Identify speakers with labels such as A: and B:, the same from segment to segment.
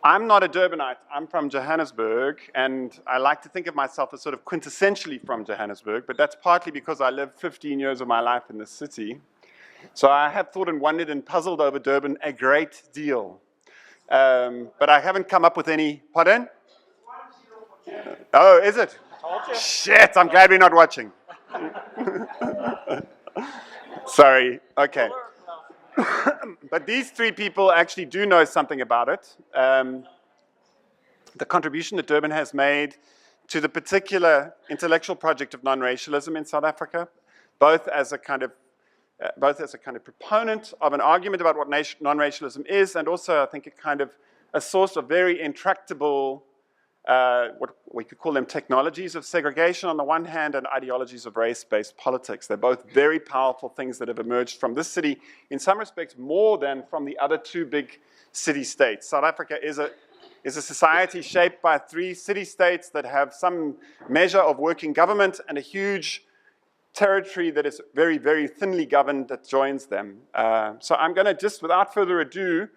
A: I'm not a Durbanite. I'm from Johannesburg, and I like to think of myself as sort of quintessentially from Johannesburg, but that's partly because I lived 15 years of my life in the city. So I have thought and wondered and puzzled over Durban a great deal. But I haven't come up with any, pardon? Oh, is it? Shit, I'm glad we're not watching. Sorry, okay. But these three people actually do know something about it. The contribution that Durban has made to the particular intellectual project of non-racialism in South Africa, both as a kind of proponent of an argument about what non-racialism is, and also I think a source of very intractable, what we could call them technologies of segregation on the one hand and ideologies of race-based politics. They're both very powerful things that have emerged from this city, in some respects more than from the other two big city-states. South Africa is a society shaped by three city-states that have some measure of working government and a huge territory that is very, very thinly governed that joins them. So I'm going to just, without further ado,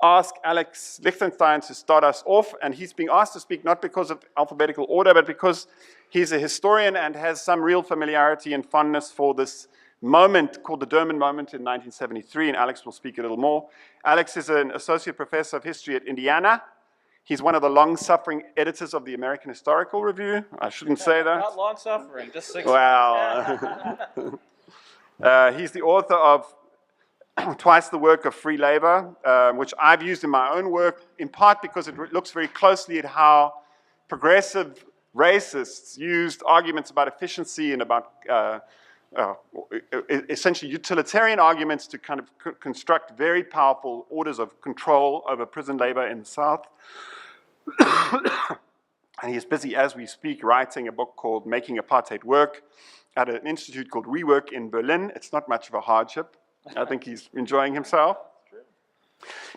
A: ask Alex Lichtenstein to start us off, and he's being asked to speak not because of alphabetical order, but because he's a historian and has some real familiarity and fondness for this moment called the Durban Moment in 1973, and Alex will speak a little more. Alex is an associate professor of history at Indiana. He's one of the long-suffering editors of the American Historical Review. I shouldn't say that.
B: Not long-suffering, just 6
A: Well, he's the author of Twice the Work of Free Labor, which I've used in my own work, in part because it looks very closely at how progressive racists used arguments about efficiency and about essentially utilitarian arguments to kind of construct very powerful orders of control over prison labor in the South. And he's busy, as we speak, writing a book called Making Apartheid Work at an institute called Rework in Berlin. It's not much of a hardship. I think he's enjoying himself.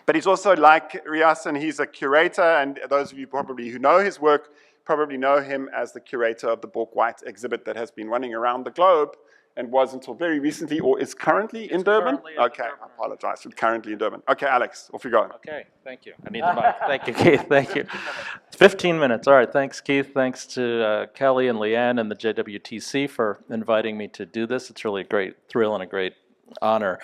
A: But he's also, like Riason, he's a curator, and those of you probably who know his work probably know him as the curator of the Bork White exhibit that has been running around the globe and was until very recently, or is currently in Durban? Okay, I apologize, it's currently in Durban. Okay, Alex, off you go.
B: Okay, thank you. I need the mic. Thank you, Keith, thank you. 15 minutes, all right, thanks, Keith. Thanks to Kelly and Leanne and the JWTC for inviting me to do this. It's really a great thrill and a great honor.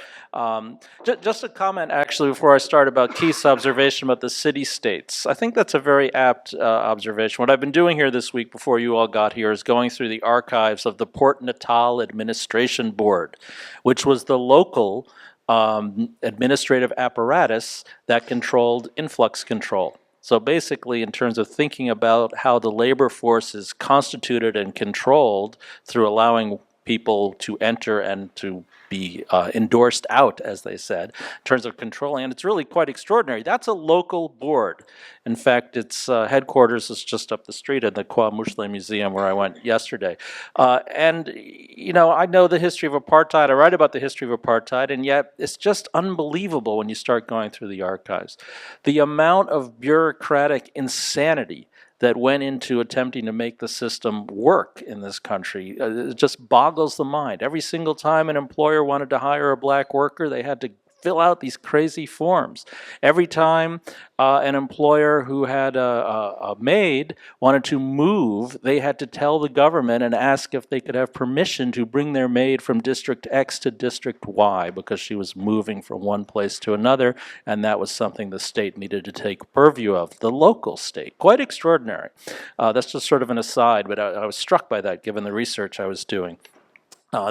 B: Just a comment, actually, before I start about Keith's observation about the city-states. I think that's a very apt observation. What I've been doing here this week before you all got here is going through the archives of the Port Natal Administration Board, which was the local administrative apparatus that controlled influx control. So basically, in terms of thinking about how the labor force is constituted and controlled through allowing people to enter and to be endorsed out, as they said, in terms of controlling, and it's really quite extraordinary. That's a local board. In fact, its headquarters is just up the street at the KwaMushle Museum where I went yesterday. And, you know, I know the history of apartheid, I write about the history of apartheid, and yet it's just unbelievable when you start going through the archives. The amount of bureaucratic insanity that went into attempting to make the system work in this country. It just boggles the mind. Every single time an employer wanted to hire a black worker, they had to fill out these crazy forms. Every time an employer who had a maid wanted to move, they had to tell the government and ask if they could have permission to bring their maid from District X to District Y because she was moving from one place to another, and that was something the state needed to take purview of, the local state. Quite extraordinary. That's just sort of an aside, but I was struck by that given the research I was doing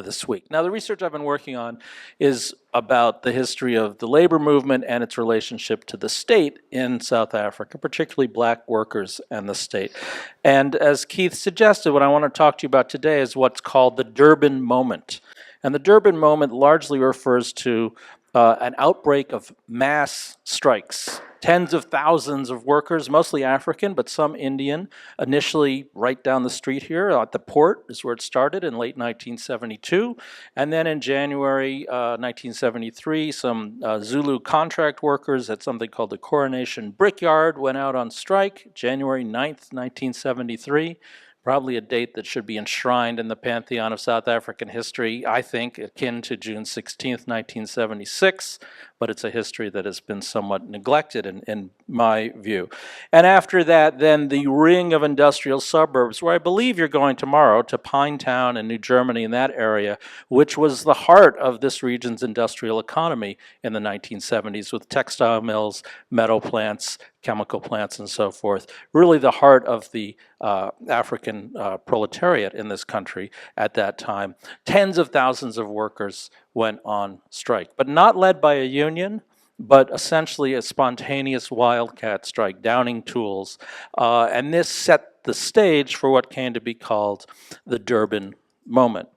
B: this week. Now, the research I've been working on is about the history of the labor movement and its relationship to the state in South Africa, particularly black workers and the state. And as Keith suggested, what I want to talk to you about today is what's called the Durban Moment. And the Durban Moment largely refers to an outbreak of mass strikes Tens of thousands of workers, mostly African, but some Indian, initially right down the street here at the port is where it started in late 1972. And then in January 1973, some Zulu contract workers at something called the Coronation Brickyard went out on strike, January 9th, 1973. Probably a date that should be enshrined in the pantheon of South African history, I think, akin to June 16th, 1976, but it's a history that has been somewhat neglected in my view. And after that, then the ring of industrial suburbs, where I believe you're going tomorrow, to Pinetown and New Germany in that area, which was the heart of this region's industrial economy in the 1970s, with textile mills, metal plants, chemical plants, and so forth. Really the heart of the African proletariat in this country at that time. Tens of thousands of workers went on strike, but not led by a union, but essentially a spontaneous wildcat strike, downing tools. And this set the stage for what came to be called the Durban Moment.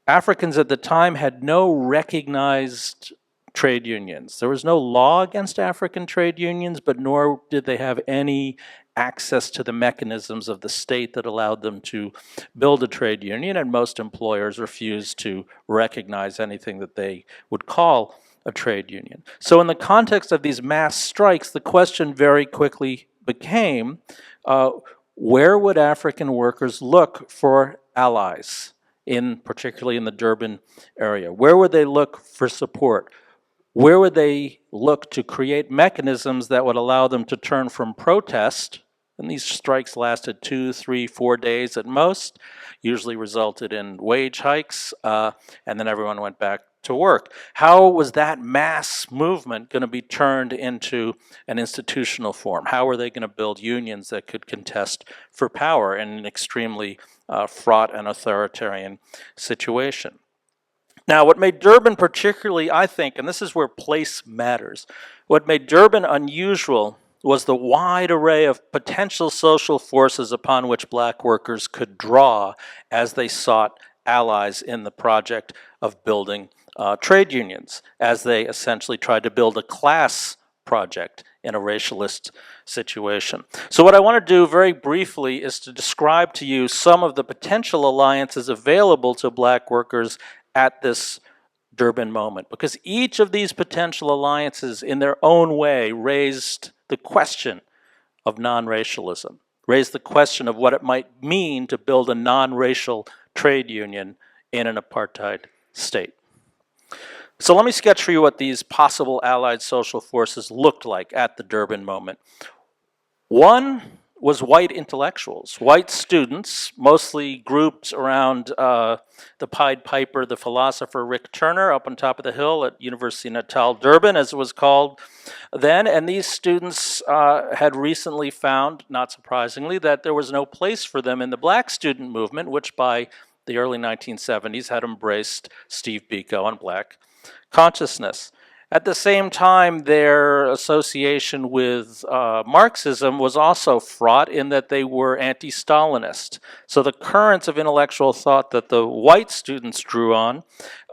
B: Africans at the time had no recognized trade unions. There was no law against African trade unions, but nor did they have any access to the mechanisms of the state that allowed them to build a trade union, and most employers refused to recognize anything that they would call a trade union. So in the context of these mass strikes, the question very quickly became, where would African workers look for allies, particularly in the Durban area? Where would they look for support? Where would they look to create mechanisms that would allow them to turn from protest, and these strikes lasted 2, 3, 4 days at most, usually resulted in wage hikes, and then everyone went back to work. How was that mass movement going to be turned into an institutional form? How were they going to build unions that could contest for power in an extremely fraught and authoritarian situation? Now, what made Durban particularly, I think, and this is where place matters, what made Durban unusual was the wide array of potential social forces upon which black workers could draw as they sought allies in the project of building trade unions, as they essentially tried to build a class project in a racialist situation. So what I want to do very briefly is to describe to you some of the potential alliances available to black workers at this Durban moment, because each of these potential alliances in their own way raised the question of non-racialism, raised the question of what it might mean to build a non-racial trade union in an apartheid state. So let me sketch for you what these possible allied social forces looked like at the Durban moment. One was white intellectuals, white students, mostly grouped around the Pied Piper, the philosopher Rick Turner, up on top of the hill at University of Natal, Durban, as it was called then. And these students had recently found, not surprisingly, that there was no place for them in the black student movement, which by the early 1970s had embraced Steve Biko and black consciousness. At the same time, their association with Marxism was also fraught in that they were anti-Stalinist. So the currents of intellectual thought that the white students drew on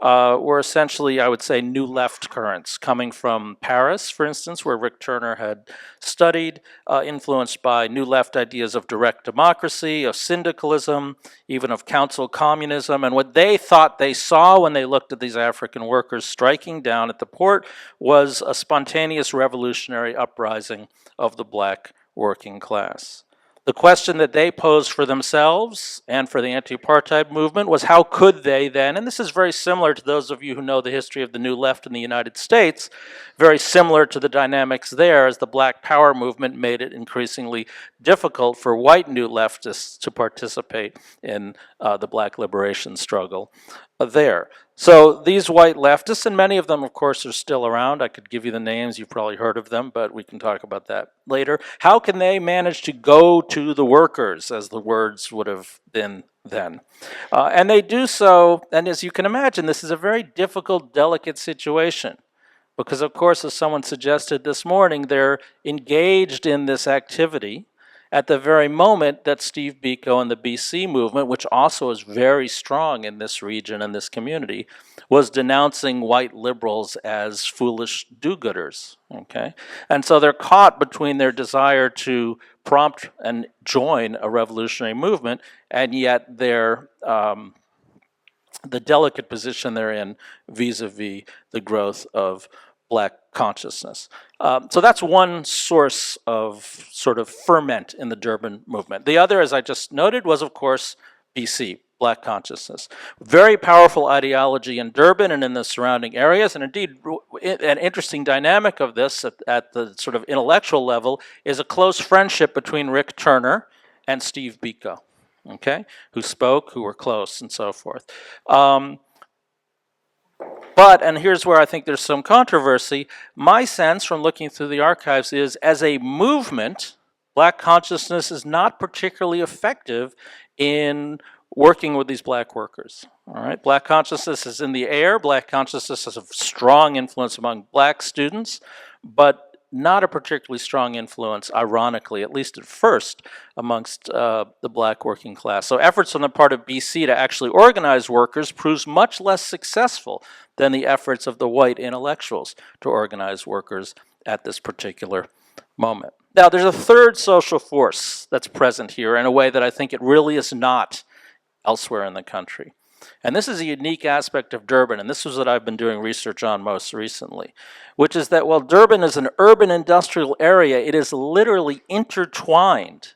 B: were essentially, I would say, new left currents coming from Paris, for instance, where Rick Turner had studied, influenced by new left ideas of direct democracy, of syndicalism, even of council communism. And what they thought they saw when they looked at these African workers striking down at the port was a spontaneous revolutionary uprising of the black working class. The question that they posed for themselves and for the anti-apartheid movement was, how could they then, and this is very similar to those of you who know the history of the New Left in the United States, very similar to the dynamics there as the Black Power movement made it increasingly difficult for white New Leftists to participate in the black liberation struggle there. So these white leftists, and many of them, of course, are still around. I could give you the names. You've probably heard of them, but we can talk about that later. How can they manage to go to the workers, as the words would have been then? And they do so, and as you can imagine, this is a very difficult, delicate situation. Because, of course, as someone suggested this morning, they're engaged in this activity at the very moment that Steve Biko and the BC movement, which also is very strong in this region and this community, was denouncing white liberals as foolish do-gooders, okay? And so they're caught between their desire to prompt and join a revolutionary movement, and yet their the delicate position they're in vis-a-vis the growth of black consciousness. So that's one source of sort of ferment in the Durban movement. The other, as I just noted, was of course BC, black consciousness. Very powerful ideology in Durban and in the surrounding areas, and indeed an interesting dynamic of this at the sort of intellectual level is a close friendship between Rick Turner and Steve Biko, okay, who spoke, who were close, and so forth. But, and here's where I think there's some controversy, my sense from looking through the archives is, as a movement, black consciousness is not particularly effective in working with these black workers. All right, black consciousness is in the air, black consciousness has a strong influence among black students, but not a particularly strong influence, ironically, at least at first, amongst the black working class. So efforts on the part of BC to actually organize workers proves much less successful than the efforts of the white intellectuals to organize workers at this particular moment. Now, there's a third social force that's present here in a way that I think it really is not elsewhere in the country. And this is a unique aspect of Durban, and this is what I've been doing research on most recently, which is that while Durban is an urban industrial area, it is literally intertwined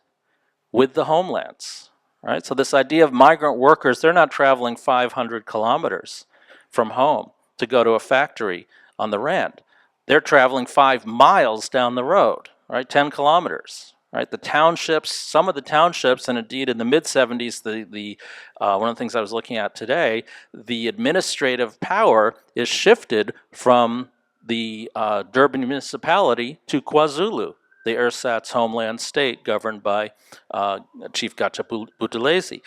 B: with the homelands, right? So this idea of migrant workers, they're not traveling 500 kilometers from home to go to a factory on the Rand. They're traveling 5 miles down the road, right? 10 kilometers. Right, the townships, some of the townships, and indeed in the mid-70s, one of the things I was looking at today, the administrative power is shifted from the Durban municipality to KwaZulu, the ersatz homeland state governed by Chief Gacha Buthelezi.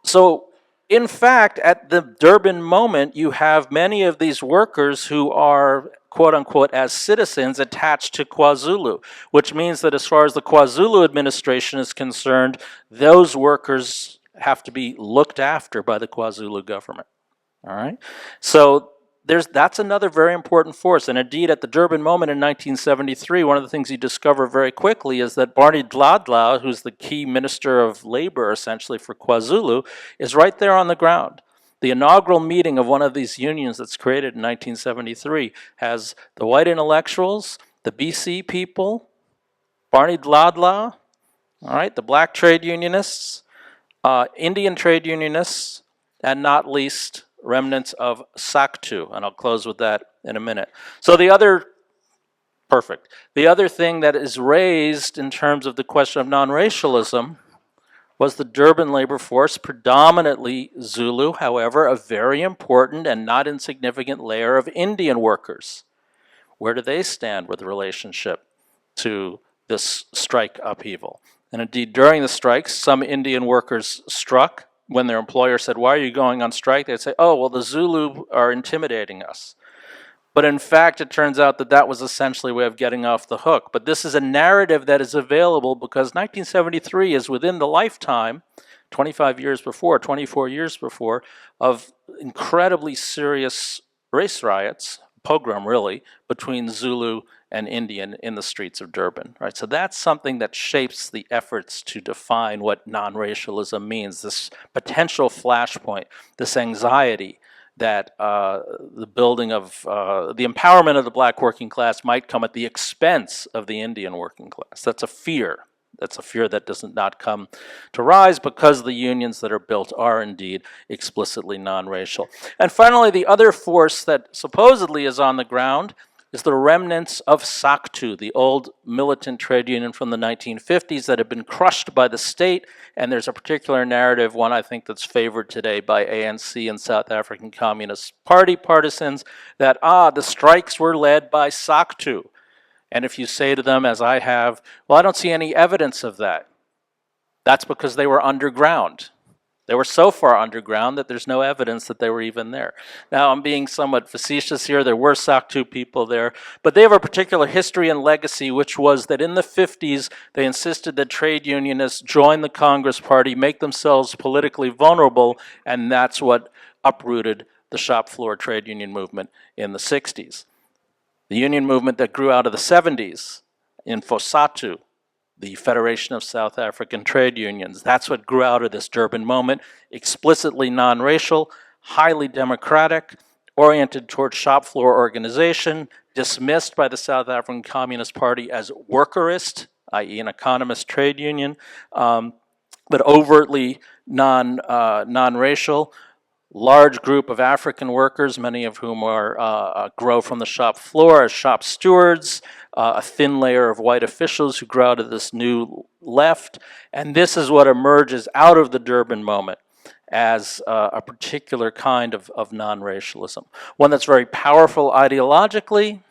B: So, in fact, at the Durban moment, you have many of these workers who are, quote unquote, as citizens attached to KwaZulu, which means that as far as the KwaZulu administration is concerned, those workers have to be looked after by the KwaZulu government. All right? So that's another very important force. And indeed, at the Durban moment in 1973, one of the things you discover very quickly is that Barney Dladla, who's the key minister of labor, essentially, for KwaZulu, is right there on the ground. The inaugural meeting of one of these unions that's created in 1973 has the white intellectuals, the BC people, Barney Dladla, all right, the black trade unionists, Indian trade unionists, and not least remnants of Saktu, and I'll close with that in a minute. So the other thing that is raised in terms of the question of non-racialism was the Durban labor force, predominantly Zulu, however, a very important and not insignificant layer of Indian workers. Where do they stand with relationship to this strike upheaval? And indeed, during the strikes, some Indian workers struck. When their employer said, "Why are you going on strike?" they'd say, "Oh, well, the Zulu are intimidating us." But in fact, it turns out that that was essentially a way of getting off the hook. But this is a narrative that is available because 1973 is within the lifetime, 24 years before, of incredibly serious race riots, pogrom really, between Zulu and Indian in the streets of Durban, right? So that's something that shapes the efforts to define what non-racialism means, this potential flashpoint, this anxiety that the building of, the empowerment of the black working class might come at the expense of the Indian working class. That's a fear. That's a fear that does not come to rise because the unions that are built are indeed explicitly non-racial. And finally, the other force that supposedly is on the ground is the remnants of Saktu, the old militant trade union from the 1950s that had been crushed by the state. And there's a particular narrative, one I think that's favored today by ANC and South African Communist Party partisans, that, the strikes were led by Saktu. And if you say to them, as I have, well, I don't see any evidence of that. That's because they were underground. They were so far underground that there's no evidence that they were even there. Now, I'm being somewhat facetious here. There were Saktu people there, but they have a particular history and legacy, which was that in the 50s, they insisted that trade unionists join the Congress Party, make themselves politically vulnerable, and that's what uprooted the shop floor trade union movement in the 60s. The union movement that grew out of the 70s in FOSATU, the Federation of South African Trade Unions. That's what grew out of this Durban Moment, explicitly non-racial, highly democratic, oriented towards shop floor organization, dismissed by the South African Communist Party as workerist, i.e. an economist trade union, but overtly non-racial. Large group of African workers, many of whom grow from the shop floor as shop stewards, a thin layer of white officials who grow out of this new left, and this is what emerges out of the Durban Moment as a particular kind of non-racialism. One that's very powerful ideologically,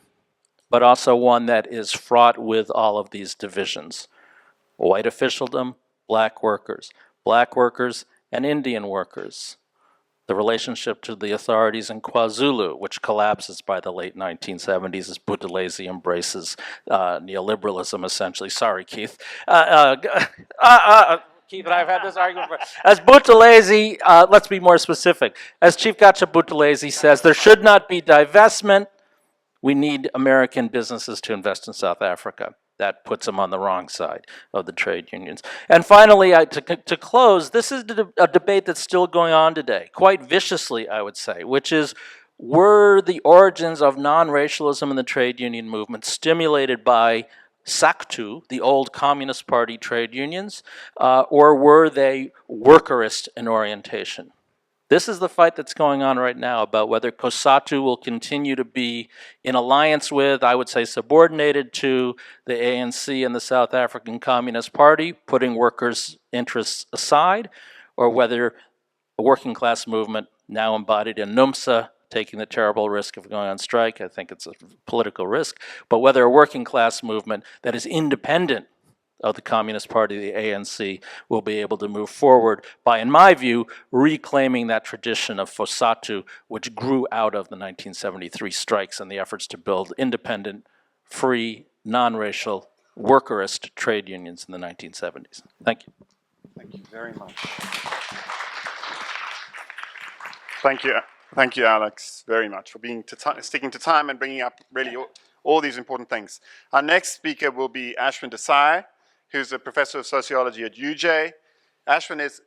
B: but also one that is fraught with all of these divisions. White officialdom, black workers and Indian workers. The relationship to the authorities in KwaZulu, which collapses by the late 1970s as Buthelezi embraces neoliberalism, essentially. Sorry, Keith. Keith and I have had this argument before. As Buthelezi, let's be more specific. As Chief Gacha Buthelezi says, there should not be divestment. We need American businesses to invest in South Africa. That puts them on the wrong side of the trade unions. And finally, to close, this is a debate that's still going on today, quite viciously, I would say, which is, were the origins of non-racialism in the trade union movement stimulated by SACTU, the old Communist Party trade unions, or were they workerist in orientation? This is the fight that's going on right now about whether COSATU will continue to be in alliance with, I would say subordinated to, the ANC and the South African Communist Party, putting workers' interests aside, or whether a working class movement now embodied in NUMSA, taking the terrible risk of going on strike, I think it's a political risk, but whether a working class movement that is independent of the Communist Party, the ANC, will be able to move forward by, in my view, reclaiming that tradition of FOSATU, which grew out of the 1973 strikes and the efforts to build independent, free, non-racial, workerist trade unions in the 1970s. Thank you.
A: Thank you very much. Thank you, Alex, very much for being sticking to time and bringing up really all these important things. Our next speaker will be Ashwin Desai, who's a professor of sociology at UCHRI. Ashwin is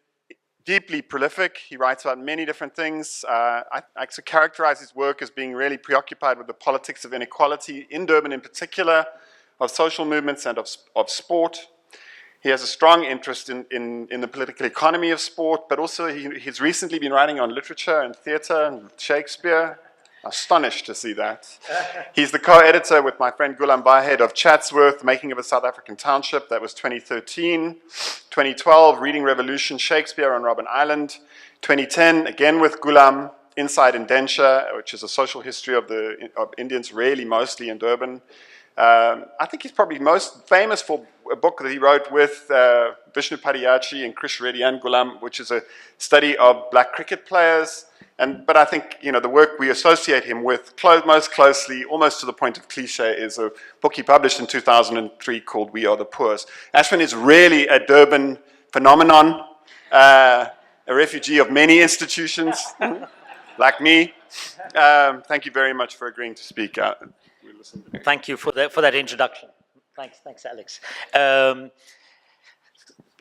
A: deeply prolific. He writes about many different things. I characterize his work as being really preoccupied with the politics of inequality in Durban in particular, of social movements and of sport. He has a strong interest in the political economy of sport, but also he's recently been writing on literature and theater and Shakespeare. Astonished to see that. He's the co-editor with my friend Ghulam Bahed of Chatsworth, Making of a South African Township. That was 2013. 2012, Reading Revolution, Shakespeare on Robben Island. 2010, again with Ghulam, Inside Indenture, which is a social history of Indians, really mostly in Durban. I think he's probably most famous for a book that he wrote with Vishnu Padiyachi and Krish Reddy and Ghulam, which is a study of black cricket players. But I think, the work we associate him with most closely, almost to the point of cliche, is a book he published in 2003 called We Are the Poors. Ashwin is really a Durban phenomenon, a refugee of many institutions, like me. Thank you very much for agreeing to speak.
C: Thank you for that introduction. Thanks, Alex.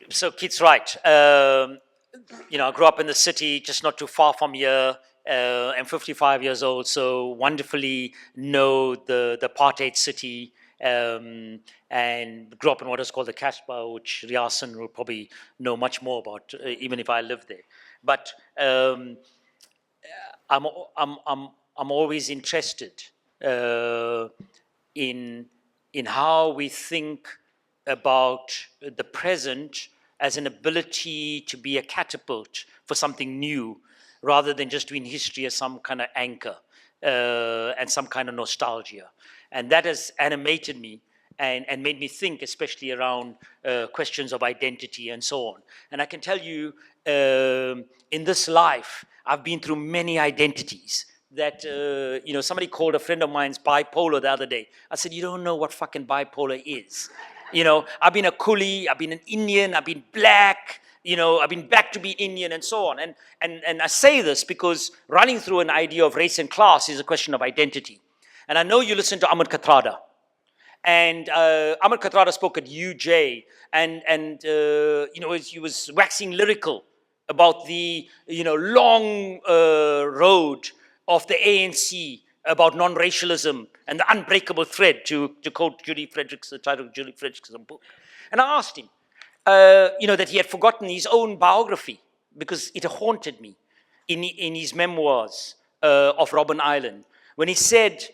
C: So Keith's right. I grew up in the city, just not too far from here. I'm 55 years old, so wonderfully know the apartheid city, and grew up in what is called the Kasbah, which Riason will probably know much more about, even if I lived there. But I'm always interested in how we think about the present as an ability to be a catapult for something new, rather than just doing history as some kind of anchor and some kind of nostalgia. And that has animated me and made me think, especially around questions of identity and so on. And I can tell you, in this life, I've been through many identities that, somebody called a friend of mine's bipolar the other day. I said, you don't know what fucking bipolar is. I've been a coolie, I've been an Indian, I've been black, I've been back to be Indian and so on. And I say this because running through an idea of race and class is a question of identity. And I know you listen to Ahmed Kathrada. And Ahmed Kathrada spoke at UJ, and he was waxing lyrical about the long road of the ANC about non-racialism and the unbreakable thread, to quote Julie Fredericks, the title of Julie Fredericks' book. And I asked him, that he had forgotten his own biography because it haunted me in his memoirs of Robben Island, when he said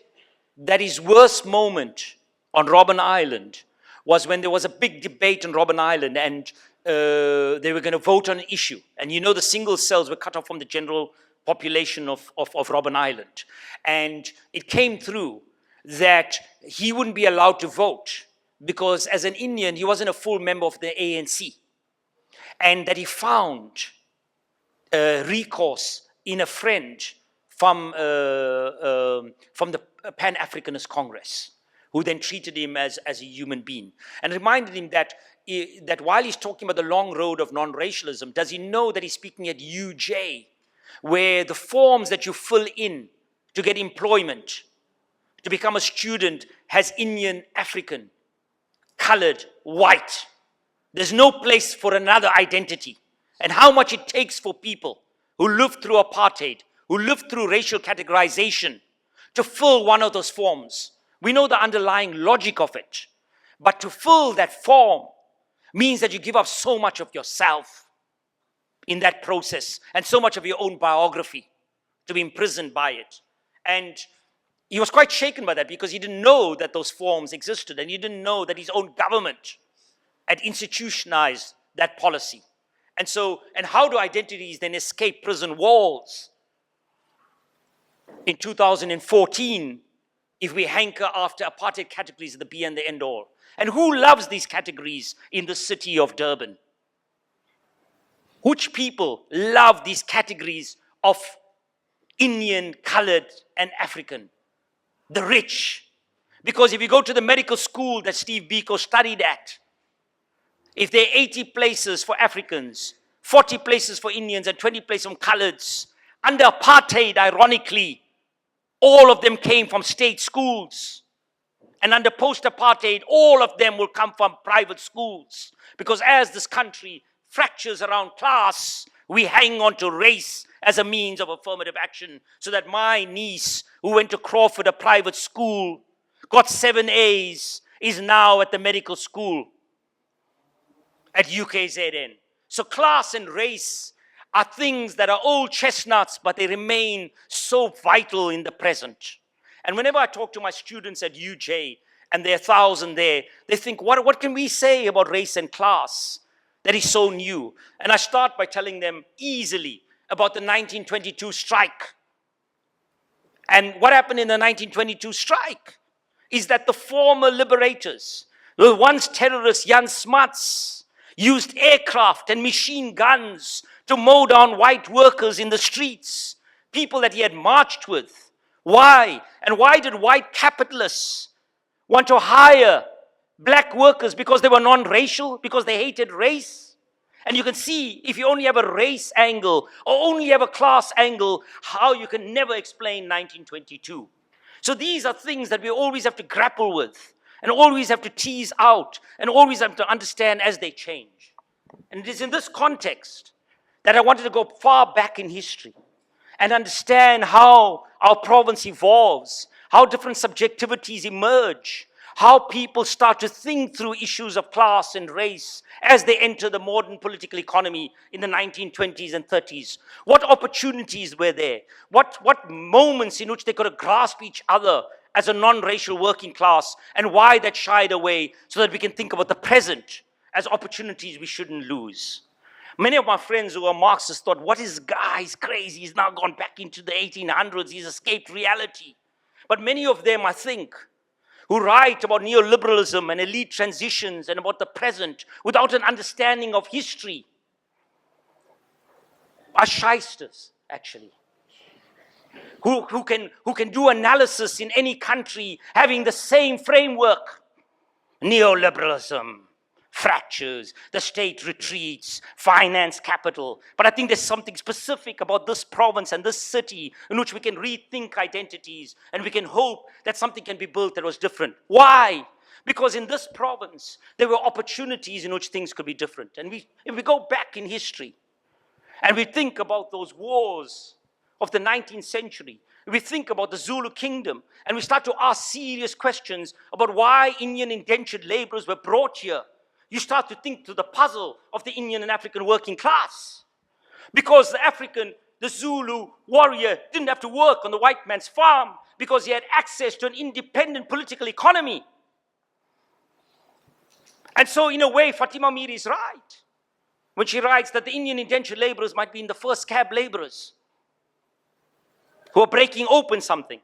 C: that his worst moment on Robben Island was when there was a big debate on Robben Island, and they were going to vote on an issue. And the single cells were cut off from the general population of Robben Island. And it came through that he wouldn't be allowed to vote because as an Indian, he wasn't a full member of the ANC. And that he found recourse in a friend from the Pan-Africanist Congress, who then treated him as a human being and reminded him that while he's talking about the long road of non-racialism, does he know that he's speaking at UJ, where the forms that you fill in to get employment, to become a student, has Indian, African, colored, white. There's no place for another identity. And how much it takes for people who lived through apartheid, who lived through racial categorization, to fill one of those forms. We know the underlying logic of it. But to fill that form means that you give up so much of yourself in that process, and so much of your own biography, to be imprisoned by it. And he was quite shaken by that because he didn't know that those forms existed, and he didn't know that his own government had institutionalized that policy. And how do identities then escape prison walls? In 2014, if we hanker after apartheid categories, the be and the end all. And who loves these categories in the city of Durban? Which people love these categories of Indian, colored, and African? The rich. Because if you go to the medical school that Steve Biko studied at, if there are 80 places for Africans, 40 places for Indians, and 20 places for coloreds, under apartheid, ironically, all of them came from state schools. And under post-apartheid, all of them will come from private schools. Because as this country fractures around class, we hang on to race as a means of affirmative action, so that my niece, who went to Crawford, a private school, got 7 A's, is now at the medical school at UKZN. So class and race are things that are old chestnuts, but they remain so vital in the present. And whenever I talk to my students at UJ, and there are 1,000 there, they think, what can we say about race and class that is so new? And I start by telling them easily about the 1922 strike. And what happened in the 1922 strike is that the former liberators, the once terrorists, Jan Smuts, used aircraft and machine guns to mow down white workers in the streets, people that he had marched with. Why? And why did white capitalists want to hire black workers? Because they were non-racial, because they hated race. And you can see, if you only have a race angle or only have a class angle, how you can never explain 1922. So these are things that we always have to grapple with, and always have to tease out, and always have to understand as they change. And it is in this context that I wanted to go far back in history and understand how our province evolves, how different subjectivities emerge, how people start to think through issues of class and race as they enter the modern political economy in the 1920s and 30s. What opportunities were there? What moments in which they could grasp each other as a non-racial working class, and why that shied away, so that we can think about the present as opportunities we shouldn't lose. Many of my friends who are Marxists thought, what is guy? He's crazy. He's now gone back into the 1800s. He's escaped reality. But many of them, I think,
D: who write about neoliberalism and elite transitions and about the present without an understanding of history are shysters, actually. Who can do analysis in any country having the same framework. Neoliberalism, fractures, the state retreats, finance capital. But I think there's something specific about this province and this city in which we can rethink identities and we can hope that something can be built that was different. Why? Because in this province, there were opportunities in which things could be different. And if we go back in history and we think about those wars of the 19th century, we think about the Zulu kingdom, and we start to ask serious questions about why Indian indentured laborers were brought here. You start to think through the puzzle of the Indian and African working class. Because the Zulu warrior didn't have to work on the white man's farm because he had access to an independent political economy. And so, in a way, Fatima Mir is right when she writes that the Indian indentured laborers might be in the first cab laborers who are breaking open something.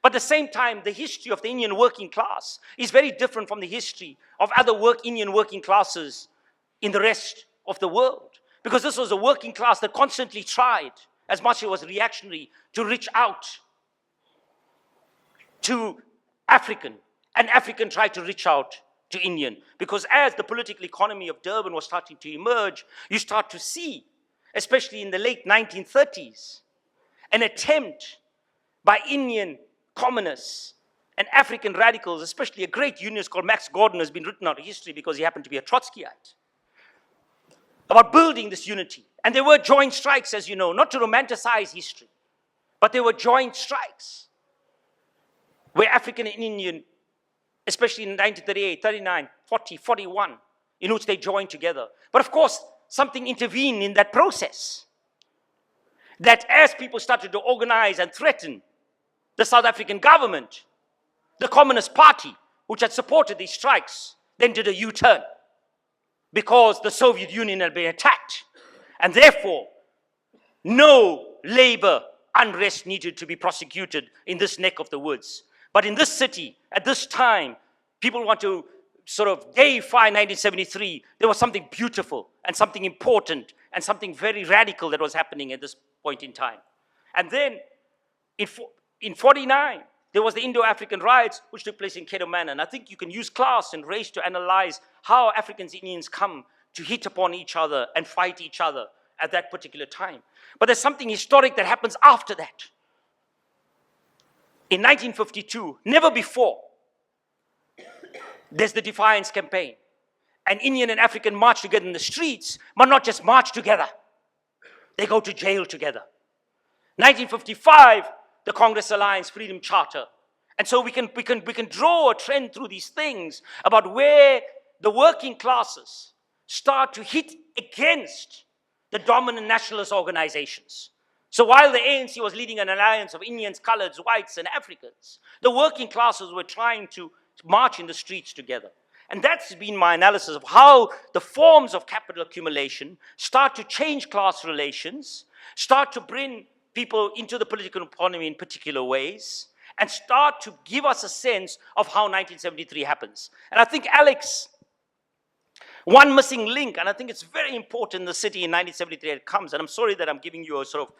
D: But at the same time, the history of the Indian working class is very different from the history of other Indian working classes in the rest of the world. Because this was a working class that constantly tried, as much as it was reactionary, to reach out to African, and African tried to reach out to Indian. Because as the political economy of Durban was starting to emerge, you start to see, especially in the late 1930s, an attempt by Indian communists and African radicals, especially a great unionist called Max Gordon has been written out of history because he happened to be a Trotskyite, about building this unity. And there were joint strikes, as you know, not to romanticize history, but there were joint strikes where African and Indian, especially in 1938, 39, 40, 41, in which they joined together. But of course, something intervened in that process. That as people started to organize and threaten the South African government, the Communist Party, which had supported these strikes, then did a U-turn because the Soviet Union had been attacked. And therefore, no labor unrest needed to be prosecuted in this neck of the woods. But in this city, at this time, people want to sort of deify 1973. There was something beautiful and something important and something very radical that was happening at this point in time. And then in 49, there was the Indo-African riots, which took place in Kedoman. And I think you can use class and race to analyze how Africans and Indians come to hit upon each other and fight each other at that particular time. But there's something historic that happens after that. In 1952, never before, there's the Defiance Campaign. And Indian and African march together in the streets, but not just march together. They go to jail together. 1955, the Congress Alliance Freedom Charter. And so we can draw a trend through these things about where the working classes start to hit against the dominant nationalist organizations. So while the ANC was leading an alliance of Indians, coloreds, whites, and Africans, the working classes were trying to march in the streets together. And that's been my analysis of how the forms of capital accumulation start to change class relations, start to bring people into the political economy in particular ways, and start to give us a sense of how 1973 happens. And I think, Alex, one missing link, and I think it's very important in the city in 1973 it comes, and I'm sorry that I'm giving you a sort of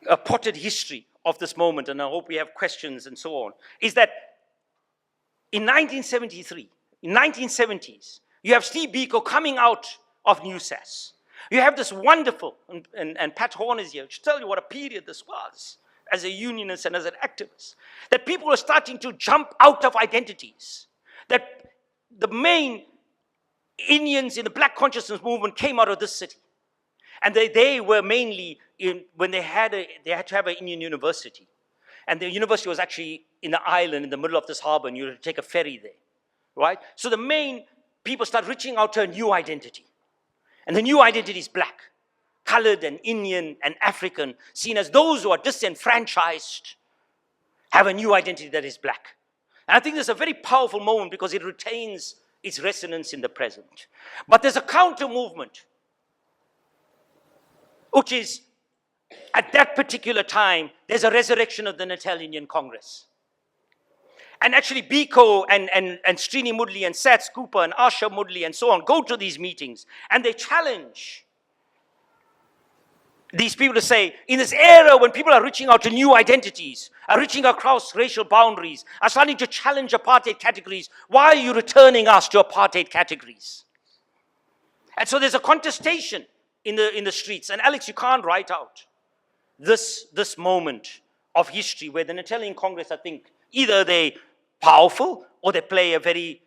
D: a potted history of this moment, and I hope we have questions and so on, is that in 1973, in 1970s, you have Steve Biko coming out of NUSAS. You have this wonderful, and Pat Horn is here, to tell you what a period this was as a unionist and as an activist, that people were starting to jump out of identities, that the main Indians in the Black consciousness movement came out of this city. And they were mainly, when they had to have an Indian university. And the university was actually in the island in the middle of this harbor, and you had to take a ferry there, right? So the main people start reaching out to a new identity. And the new identity is Black, colored and Indian and African, seen as those who are disenfranchised, have a new identity that is Black. And I think this is a very powerful moment because it retains its resonance in the present. But there's a counter movement, which is, at that particular time, there's a resurrection of the Natal Indian Congress. And actually Biko and Srini Mudli and Sats Cooper and Asha Mudli and so on go to these meetings and they challenge these people to say, in this era when people are reaching out to new identities, are reaching across racial boundaries, are starting to challenge apartheid categories, why are you returning us to apartheid categories? And so there's a contestation in the streets. And Alex, you can't write out this moment of history where the Natalian Congress, I think, either they're powerful or they play a very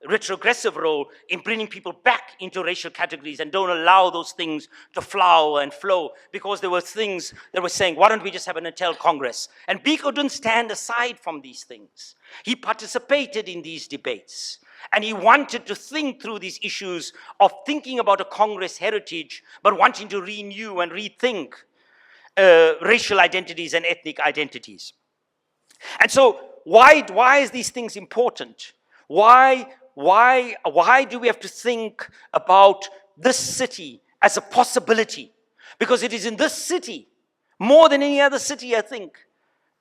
D: retrogressive role in bringing people back into racial categories and don't allow those things to flower and flow, because there were things that were saying, why don't we just have a Natal Congress? And Biko didn't stand aside from these things. He participated in these debates. And he wanted to think through these issues of thinking about a Congress heritage, but wanting to renew and rethink racial identities and ethnic identities. And so why is these things important? Why do we have to think about this city as a possibility? Because it is in this city, more than any other city, I think,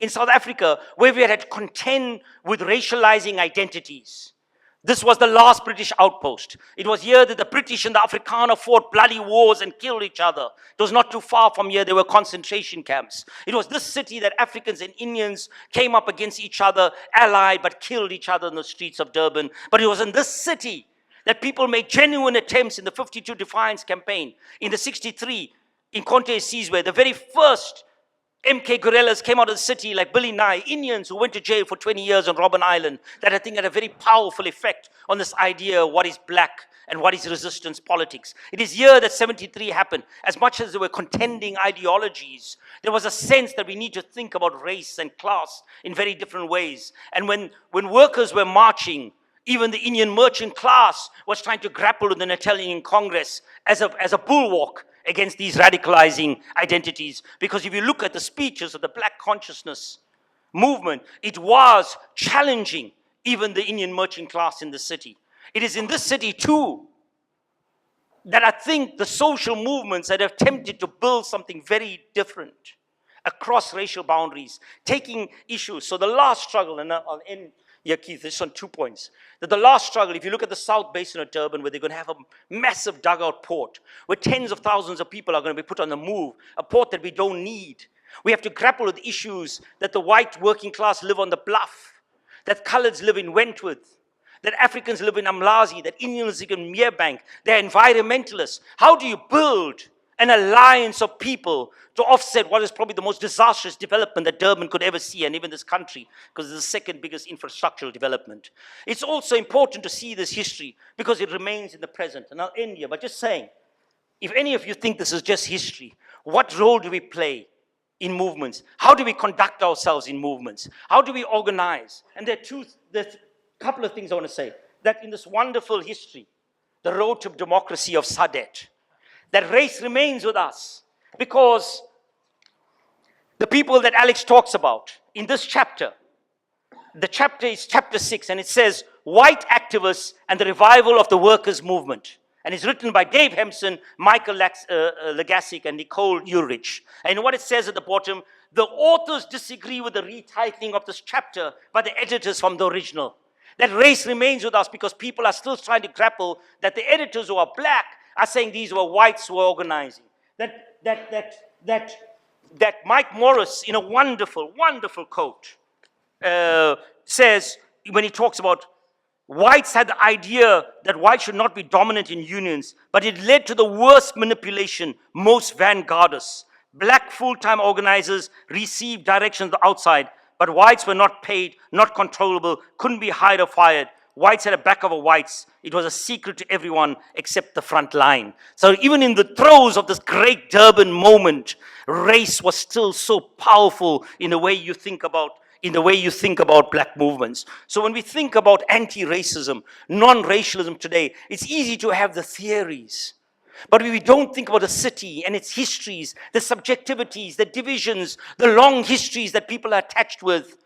D: in South Africa, where we had to contend with racializing identities. This was the last British outpost. It was here that the British and the Afrikaner fought bloody wars and killed each other. It was not too far from here. There were concentration camps. It was this city that Africans and Indians came up against each other, allied, but killed each other in the streets of Durban. But it was in this city that people made genuine attempts in the 52 Defiance Campaign, in the 63, in Conte Sizwe, the very first MK guerrillas came out of the city like Billy Nye, Indians who went to jail for 20 years on Robben Island, that I think had a very powerful effect on this idea of what is black and what is resistance politics. It is here that 73 happened. As much as there were contending ideologies, there was a sense that we need to think about race and class in very different ways. And when workers were marching, even the Indian merchant class was trying to grapple with the Natalian Congress as a bulwark against these radicalizing identities. Because if you look at the speeches of the Black consciousness movement, it was challenging even the Indian merchant class in the city. It is in this city too that I think the social movements that have attempted to build something very different across racial boundaries, taking issues. So the last struggle, and I'll end here, Keith, this on 2 points. That the last struggle, if you look at the South Basin of Durban, where they're going to have a massive dugout port, where tens of thousands of people are going to be put on the move, a port that we don't need. We have to grapple with issues that the white working class live on the bluff, that coloureds live in Wentworth, that Africans live in Umlazi, that Indians live in Merebank, they're environmentalists. How do you build an alliance of people to offset what is probably the most disastrous development that Durban could ever see, and even this country, because it's the second biggest infrastructural development? It's also important to see this history because it remains in the present. And I'll end here by just saying, if any of you think this is just history, what role do we play in movements? How do we conduct ourselves in movements? How do we organize? And there's a couple of things I want to say. That in this wonderful history, the road to democracy of Sadet, that race remains with us, because the people that Alex talks about in this chapter, the chapter is chapter 6, and it says, White Activists and the Revival of the Workers' Movement. And it's written by Dave Hempson, Michael Legasic, and Nicole Ulrich. And what it says at the bottom, the authors disagree with the retitling of this chapter by the editors from the original. That race remains with us because people are still trying to grapple that the editors who are black are saying these were whites who were organizing. That Mike Morris, in a wonderful, wonderful quote, says, when he talks about whites had the idea that whites should not be dominant in unions, but it led to the worst manipulation, most vanguardists. Black full-time organizers received directions from the outside, but whites were not paid, not controllable, couldn't be hired or fired. Whites had a back of a whites. It was a secret to everyone except the front line. So even in the throes of this great Durban moment, race was still so powerful in the way you think about black movements. So when we think about anti-racism, non-racialism today, it's easy to have the theories. But if we don't think about the city and its histories, the subjectivities, the divisions, the long histories that people are attached with,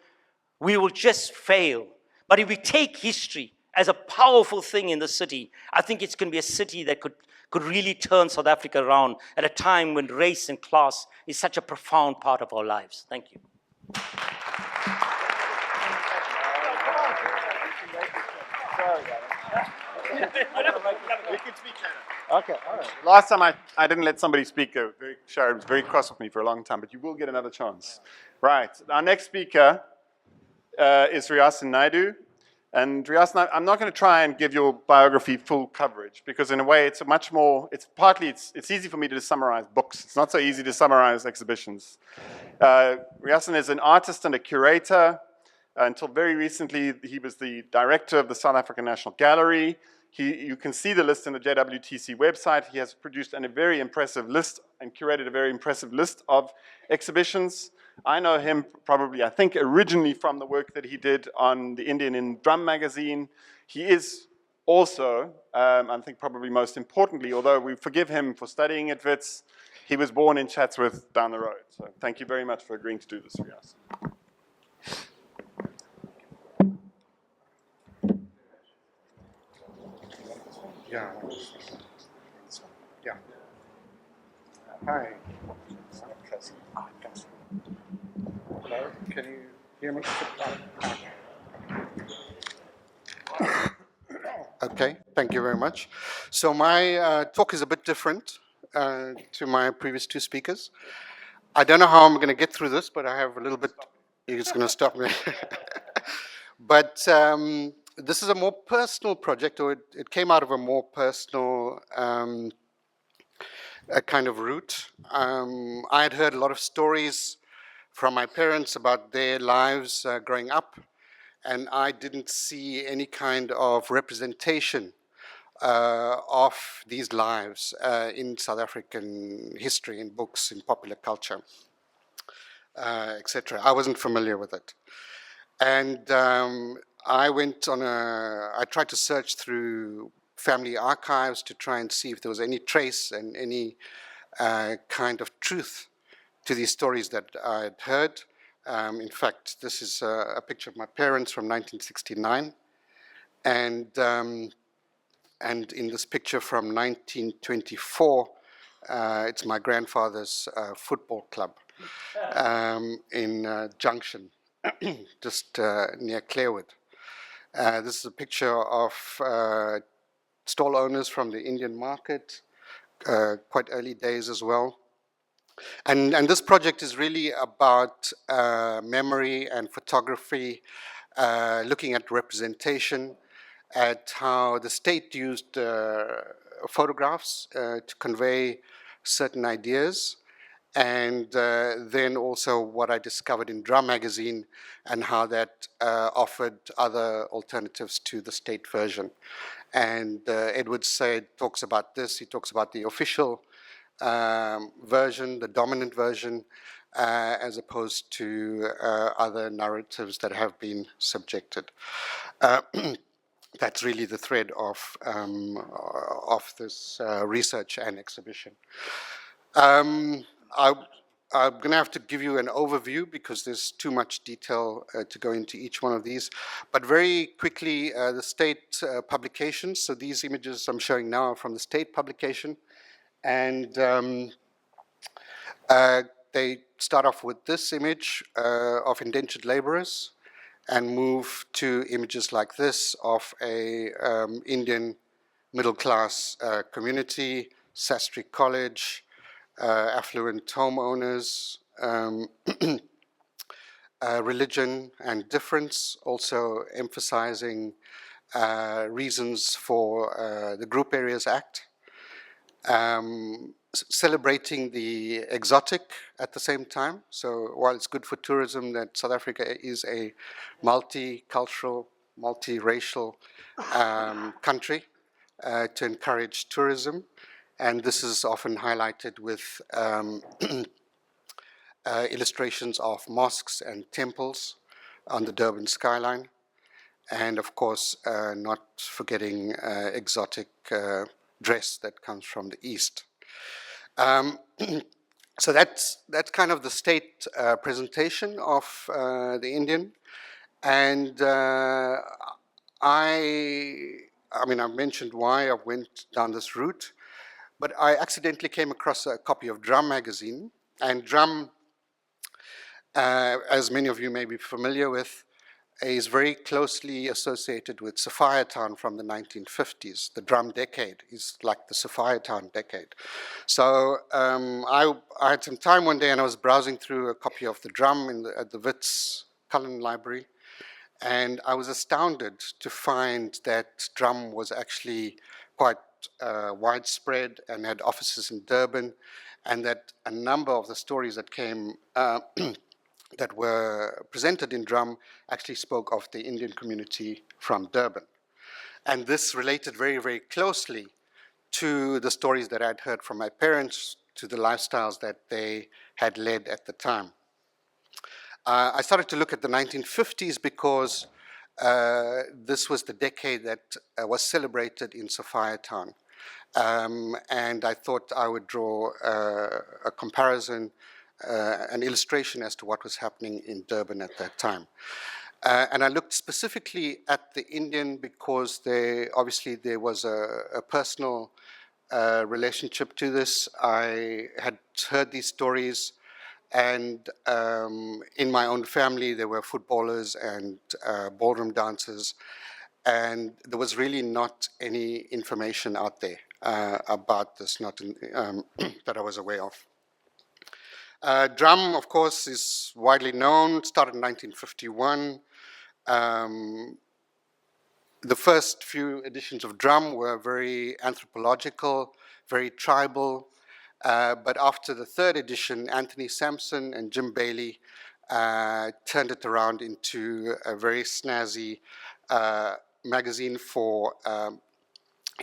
D: we will just fail. But if we take history as a powerful thing in the city, I think it's going to be a city that could really turn South Africa around at a time when race and class is such a profound part of our lives. Thank you.
A: Sorry, guys. We can speak later. Okay, all right. Last time I didn't let somebody speak. Sharon was very cross with me for a long time, but you will get another chance. Right. Our next speaker is Riason Naidoo. And Riason, I'm not going to try and give your biography full coverage because in a way it's a much more, it's easy for me to summarize books. It's not so easy to summarize exhibitions. Riason is an artist and a curator. Until very recently, he was the director of the South African National Gallery. You can see the list in the JWTC website. He has produced a very impressive list and curated a very impressive list of exhibitions. I know him probably, I think, originally from the work that he did on the Indian in Drum magazine. He is also, I think probably most importantly, although we forgive him for studying at Wits, he was born in Chatsworth down the road. So thank you very much for agreeing to do this, Riason.
E: Yeah. Yeah. Hi. Hello, can you hear me? Okay, thank you very much. So my talk is a bit different to my previous two speakers. I don't know how I'm going to get through this, but I have a little bit, you're just going to stop me. But this is a more personal project, or it came out of a more personal a kind of route. I had heard a lot of stories from my parents about their lives growing up, and I didn't see any kind of representation of these lives in South African history, in books, in popular culture, etc. I wasn't familiar with it. And I tried to search through family archives to try and see if there was any trace and any kind of truth to these stories that I had heard. In fact, this is a picture of my parents from 1969. And in this picture from 1924, it's my grandfather's football club in Junction, just near Clarewood. This is a picture of stall owners from the Indian market, quite early days as well. And this project is really about memory and photography, looking at representation, at how the state used photographs to convey certain ideas, and then also what I discovered in Drum magazine and how that offered other alternatives to the state version. And Edward Said talks about this. He talks about the official version, the dominant version, as opposed to other narratives that have been subjected. That's really the thread of this research and exhibition. I'm going to have to give you an overview because there's too much detail to go into each one of these. But very quickly, the state publications. So these images I'm showing now are from the state publication. And they start off with this image of indentured laborers and move to images like this of a Indian middle-class community, Sastry College, affluent homeowners, religion and difference, also emphasizing reasons for the Group Areas Act, celebrating the exotic at the same time. So while it's good for tourism that South Africa is a multicultural, multiracial country to encourage tourism, and this is often highlighted with illustrations of mosques and temples on the Durban skyline, and of course not forgetting exotic dress that comes from the east. So that's kind of the state presentation of the Indian, and I mean, I've mentioned why I went down this route, but I accidentally came across a copy of Drum magazine, and Drum, as many of you may be familiar with, is very closely associated with Sophiatown from the 1950s. The drum decade is like the Sophiatown decade. So I had some time one day and I was browsing through a copy of the drum at the Wits Cullen Library, and I was astounded to find that drum was actually quite widespread and had offices in Durban, and that a number of the stories that came that were presented in drum actually spoke of the Indian community from Durban. And this related very, very closely to the stories that I'd heard from my parents, to the lifestyles that they had led at the time. I started to look at the 1950s because this was the decade that was celebrated in Sophiatown. And I thought I would draw a comparison, an illustration as to what was happening in Durban at that time. And I looked specifically at the Indian because obviously there was a personal relationship to this. I had heard these stories, and in my own family there were footballers and ballroom dancers, and there was really not any information out there about this, that I was aware of. Drum, of course, is widely known, started in 1951. The first few editions of drum were very anthropological, very tribal, but after the third edition, Anthony Sampson and Jim Bailey turned it around into a very snazzy magazine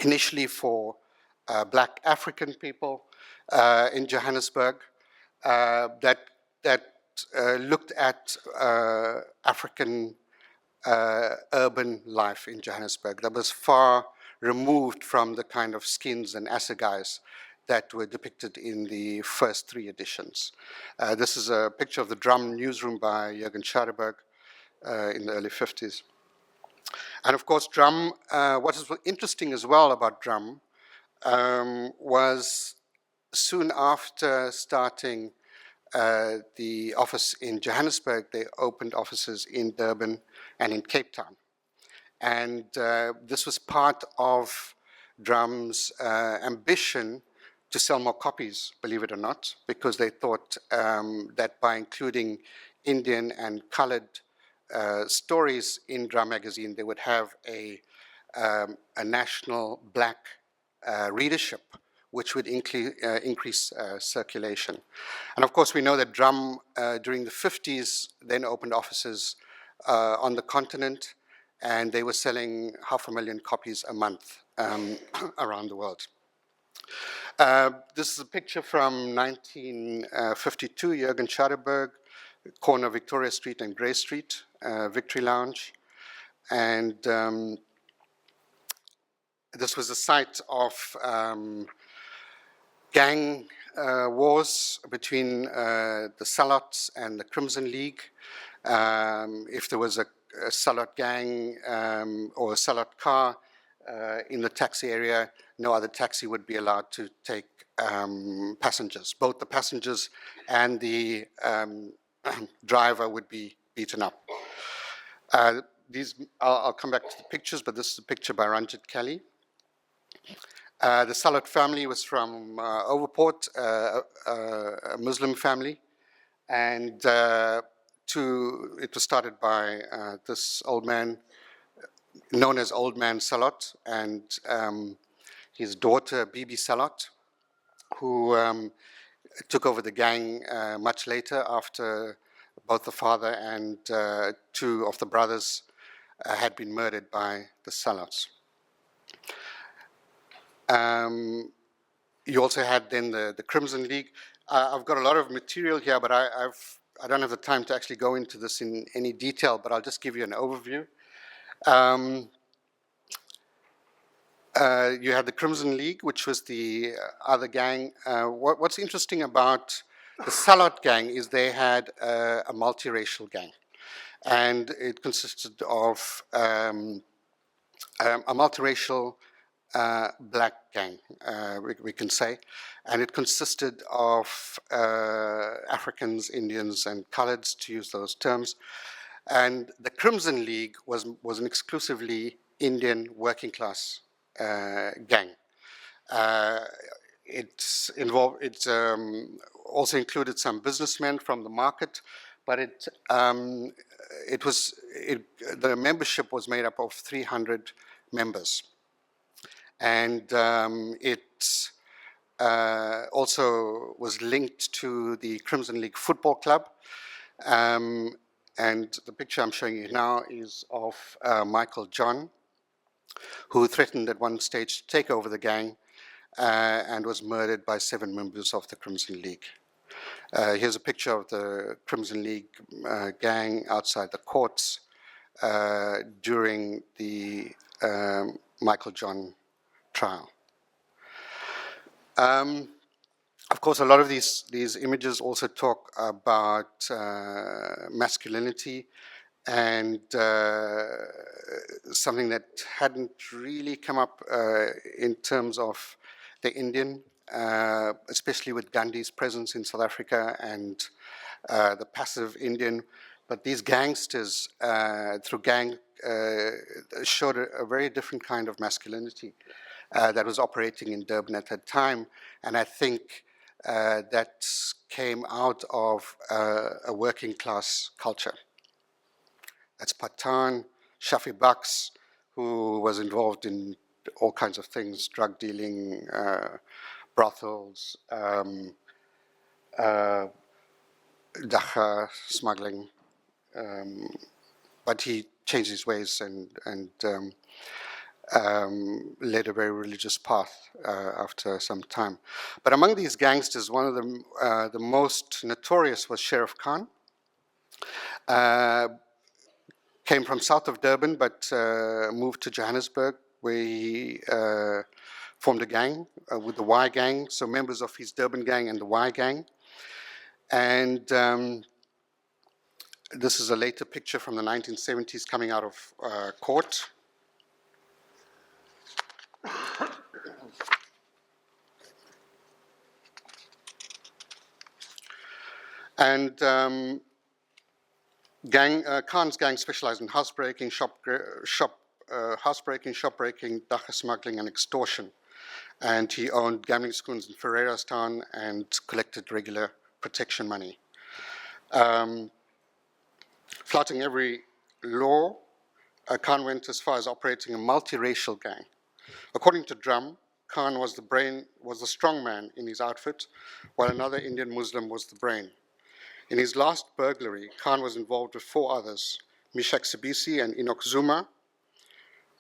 E: initially for black African people in Johannesburg that looked at African urban life in Johannesburg that was far removed from the kind of skins and assegais that were depicted in the first three editions. This is a picture of the drum newsroom by UCHRI in the early 50s. And of course, drum, what is interesting as well about drum was soon after starting the office in Johannesburg, they opened offices in Durban and in Cape Town. And this was part of drum's ambition to sell more copies, believe it or not, because they thought that by including Indian and colored stories in Drum magazine, they would have a national black readership, which would increase circulation. And of course, we know that Drum during the 50s then opened offices on the continent, and they were selling 500,000 copies a month around the world. This is a picture from 1952, UCHRI, corner Victoria Street and Grey Street, Victory Lounge. And this was a site of gang wars between the Salots and the Crimson League. If there was a Salot gang or a Salot car in the taxi area, no other taxi would be allowed to take passengers. Both the passengers and the driver would be beaten up. I'll come back to the pictures, but this is a picture by Ranjit Kelly. The Salot family was from Overport, a Muslim family, and it was started by this old man, known as Old Man Salot, and his daughter, Bibi Salot, who took over the gang much later after both the father and two of the brothers had been murdered by the Salots. You also had then the Crimson League. I've got a lot of material here, but I don't have the time to actually go into this in any detail, but I'll just give you an overview. You had the Crimson League, which was the other gang. What's interesting about the Salot gang is they had a multiracial gang, and it consisted of a multiracial black gang, we can say, and it consisted of Africans, Indians, and coloreds, to use those terms. And the Crimson League was an exclusively Indian working class gang. It's also included some businessmen from the market, but the membership was made up of 300 members. And it also was linked to the Crimson League Football Club. And the picture I'm showing you now is of Michael John, who threatened at one stage to take over the gang and was murdered by 7 members of the Crimson League. Here's a picture of the Crimson League gang outside the courts during the Michael John trial. Of course, a lot of these images also talk about masculinity, and something that hadn't really come up in terms of the Indian, especially with Gandhi's presence in South Africa and the passive Indian. But these gangsters, through gang, showed a very different kind of masculinity that was operating in Durban at that time. And I think that came out of a working class culture. That's Patan, Shafi Bucks, who was involved in all kinds of things, drug dealing, brothels, dacha, smuggling. But he changed his ways and led a very religious path after some time. But among these gangsters, one of them, the most notorious was Sheriff Khan. Came from south of Durban, but moved to Johannesburg, where he formed a gang with the Y gang, so members of his Durban gang and the Y gang. And this is a later picture from the 1970s coming out of court. And Khan's gang specialized in housebreaking, shop breaking, dacha smuggling, and extortion. And he owned gambling schools in Ferreirastown and collected regular protection money. Flouting every law, Khan went as far as operating a multiracial gang. According to Drum, Khan was the strong man in his outfit, while another Indian Muslim was the brain. In his last burglary, Khan was involved with 4 others, Mishak Sibisi and Enoch Zuma,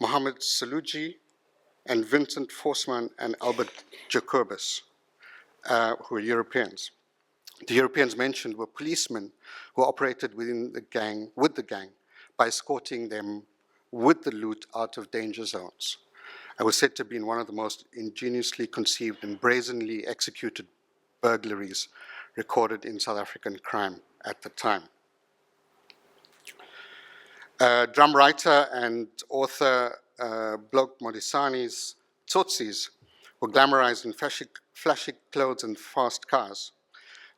E: Mohammed Saluji, and Vincent Forsman and Albert Jacobus, who were Europeans. The Europeans mentioned were policemen who operated with the gang by escorting them with the loot out of danger zones. It was said to be one of the most ingeniously conceived and brazenly executed burglaries recorded in South African crime at the time. Drum writer and author Blok Modisani's Tsotsis were glamorized in flashy clothes and fast cars.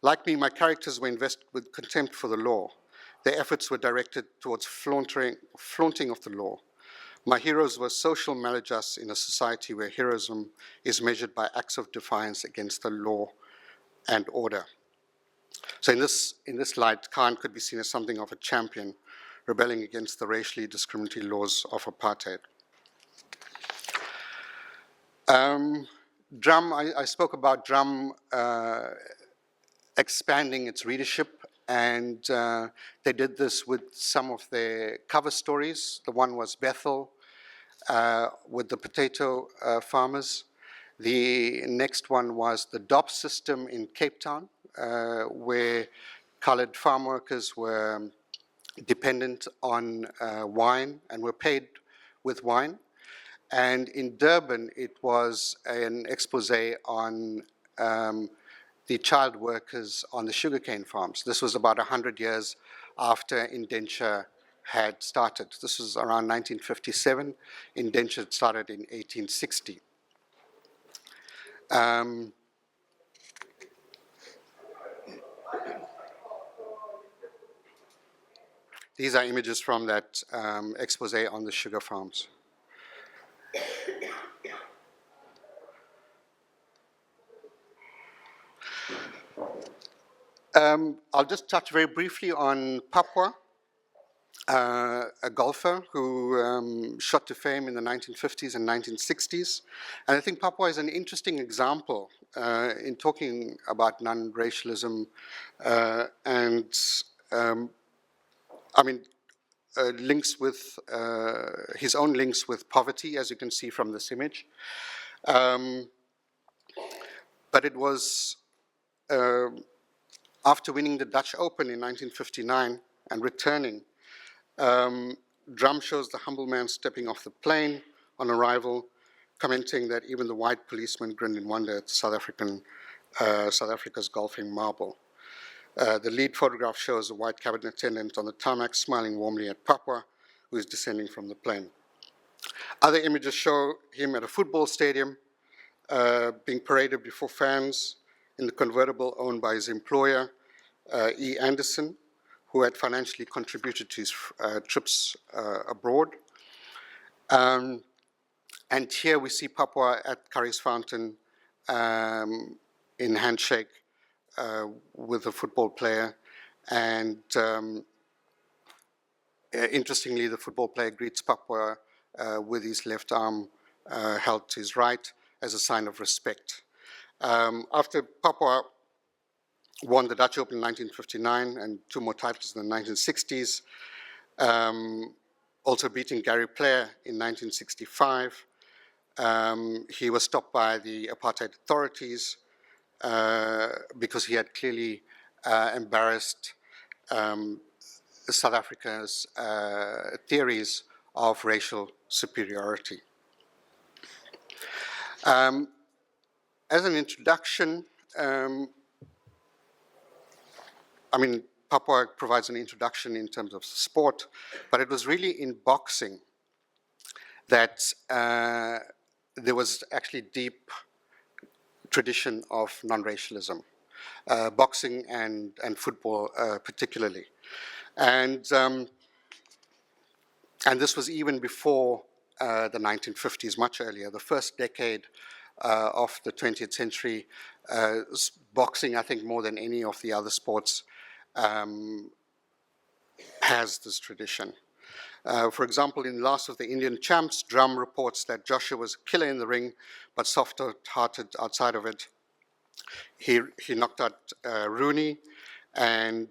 E: Like me, my characters were invested with contempt for the law. Their efforts were directed towards flaunting of the law. My heroes were social maladjusts in a society where heroism is measured by acts of defiance against the law and order. So in this light, Khan could be seen as something of a champion, rebelling against the racially discriminatory laws of apartheid. Drum, I spoke about Drum expanding its readership, and they did this with some of their cover stories. The one was Bethel with the potato farmers. The next one was the DOP system in Cape Town, where colored farm workers were dependent on wine and were paid with wine. And in Durban, it was an expose on the child workers on the sugarcane farms. This was about 100 years after indenture had started. This was around 1957. Indenture started in 1860. These are images from that expose on the sugar farms. I'll just touch very briefly on Papua, a golfer who shot to fame in the 1950s and 1960s. And I think Papua is an interesting example in talking about non-racialism links with his own links with poverty, as you can see from this image. But it was after winning the Dutch Open in 1959 and returning, Drum shows the humble man stepping off the plane on arrival, commenting that even the white policeman grinned in wonder at South Africa's golfing marble. The lead photograph shows a white cabin attendant on the tarmac smiling warmly at Papua, who is descending from the plane. Other images show him at a football stadium, being paraded before fans in the convertible owned by his employer, E. Anderson, who had financially contributed to his trips abroad. And here we see Papua at Curry's Fountain in handshake with a football player. And interestingly, the football player greets Papua with his left arm held to his right as a sign of respect. After Papua won the Dutch Open in 1959 and 2 more titles in the 1960s, also beating Gary Player in 1965. He was stopped by the apartheid authorities because he had clearly embarrassed South Africa's theories of racial superiority. As an introduction, Papua provides an introduction in terms of sport, but it was really in boxing that there was actually deep tradition of non-racialism, boxing and football particularly. And this was even before the 1950s, much earlier. The first decade of the 20th century, boxing, I think more than any of the other sports, has this tradition. For example, in Last of the Indian Champs, Drum reports that Joshua was a killer in the ring, but soft-hearted outside of it. He knocked out Rooney, and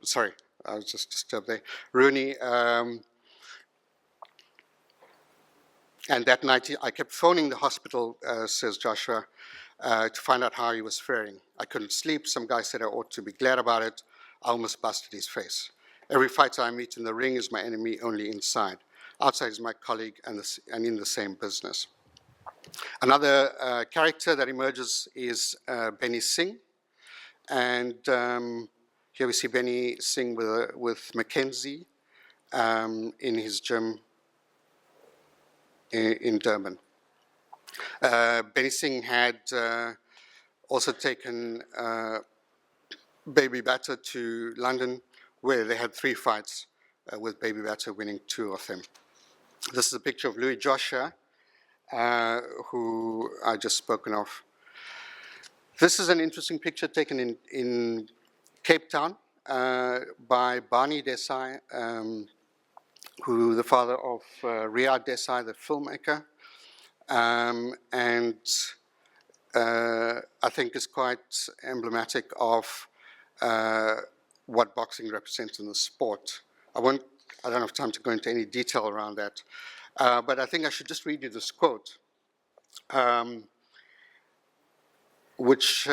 E: sorry, I was just disturbed there. Rooney, and that night I kept phoning the hospital, says Joshua, to find out how he was faring. I couldn't sleep. Some guy said I ought to be glad about it. I almost busted his face. Every fighter I meet in the ring is my enemy only inside. Outside is my colleague and in the same business. Another character that emerges is Benny Singh. And here we see Benny Singh with Mackenzie in his gym in Durban. Benny Singh had also taken Baby Batter to London, where they had 3 fights, with Baby Batter winning 2 of them. This is a picture of Louis Joshua, who I just spoken of. This is an interesting picture taken in Cape Town by Barney Desai, who the father of Ria Desai, the filmmaker, and I think is quite emblematic of what boxing represents in the sport. I don't have time to go into any detail around that, but I think I should just read you this quote, which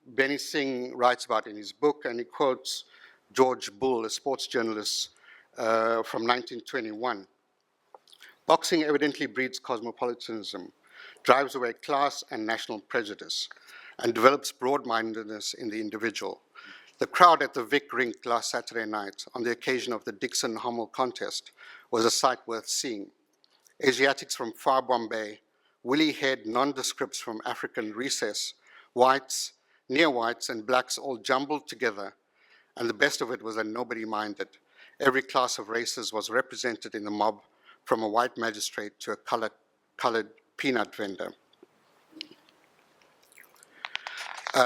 E: Benny Singh writes about in his book, and he quotes George Bull, a sports journalist from 1921. Boxing evidently breeds cosmopolitanism, drives away class and national prejudice, and develops broad-mindedness in the individual. The crowd at the Vic Rink last Saturday night on the occasion of the Dixon Hummel contest was a sight worth seeing. Asiatics from far Bombay, woolly-haired nondescripts from African recess, whites, near whites and blacks all jumbled together, and the best of it was that nobody minded. Every class of races was represented in the mob, from a white magistrate to a colored peanut vendor.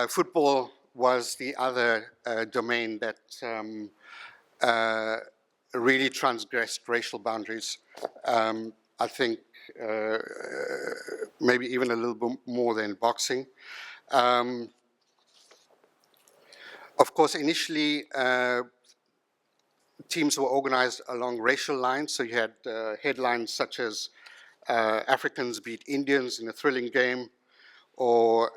E: Football was the other domain that really transgressed racial boundaries. I think maybe even a little bit more than boxing. Of course, initially, teams were organized along racial lines, so you had headlines such as Africans beat Indians in a thrilling game, or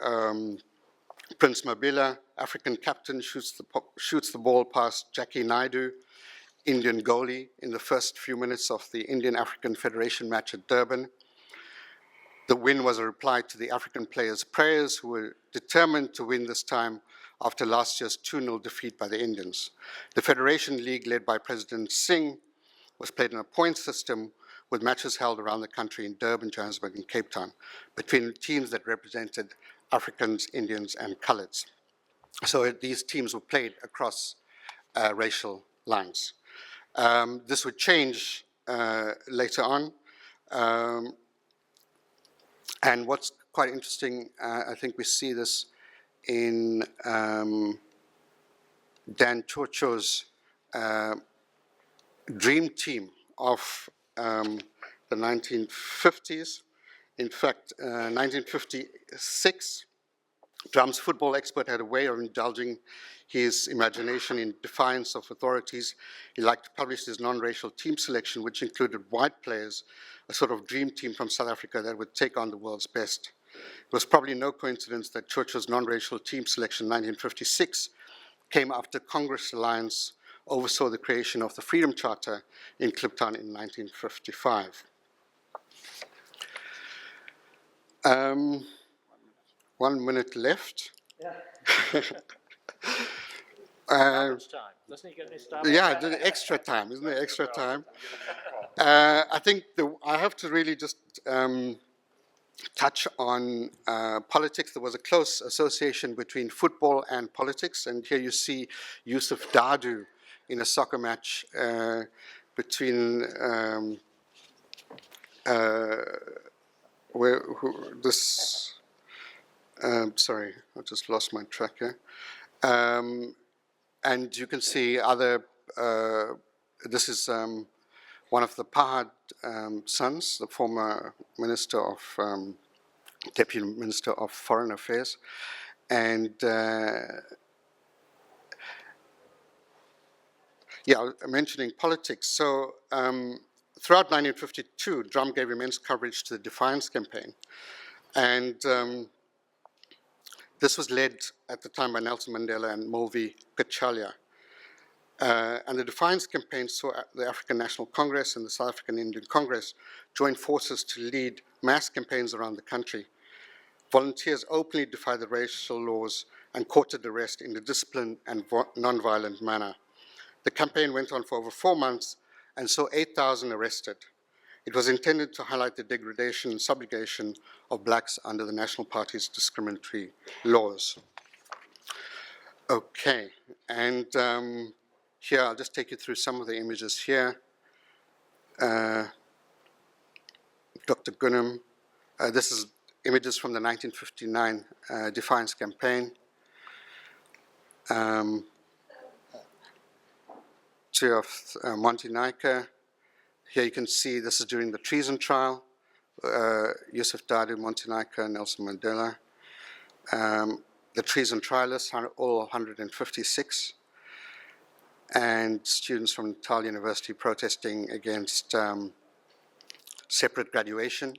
E: Prince Mabila, African captain, shoots the ball past Jackie Naidoo, Indian goalie, in the first few minutes of the Indian-African Federation match at Durban. The win was a reply to the African players' prayers, who were determined to win this time after last year's 2-0 defeat by the Indians. The Federation League, led by President Singh, was played in a point system, with matches held around the country in Durban, Johannesburg, and Cape Town, between teams that represented Africans, Indians, and coloureds. So these teams were played across racial lines. This would change later on. And what's quite interesting, I think we see this in Dan Chocho's dream team of the 1950s. In fact, 1956, Drum's football expert had a way of indulging his imagination in defiance of authorities. He liked to publish his non-racial team selection, which included white players, a sort of dream team from South Africa that would take on the world's best. It was probably no coincidence that Churchill's non-racial team selection in 1956 came after Congress Alliance oversaw the creation of the Freedom Charter in Kliptown in 1955. 1 minute left.
B: Yeah.
E: Yeah, the extra time, isn't it? Extra time. I think I have to really just touch on politics. There was a close association between football and politics, and here you see Yusuf Dadoo in a soccer match between sorry, I just lost my track here. And you can see other, this is one of the Pahad sons, the former Minister of, Deputy Minister of Foreign Affairs. And yeah, mentioning politics. So throughout 1952, Drum gave immense coverage to the Defiance Campaign. And this was led at the time by Nelson Mandela and Mulvey Kachalya. And the Defiance Campaign saw the African National Congress and the South African Indian Congress join forces to lead mass campaigns around the country. Volunteers openly defied the racial laws and courted arrest in a disciplined and non-violent manner. The campaign went on for over 4 months and saw 8,000 arrested. It was intended to highlight the degradation and subjugation of blacks under the National Party's discriminatory laws. Okay, and here I'll just take you through some of the images here. Dr. Gunham, this is images from the 1959 Defiance Campaign. Two of Monty Naika. Here you can see this is during the treason trial. Yusuf Dadoo, Monty Naika, Nelson Mandela. The treason trialists are all 156. And students from Natal University protesting against separate graduation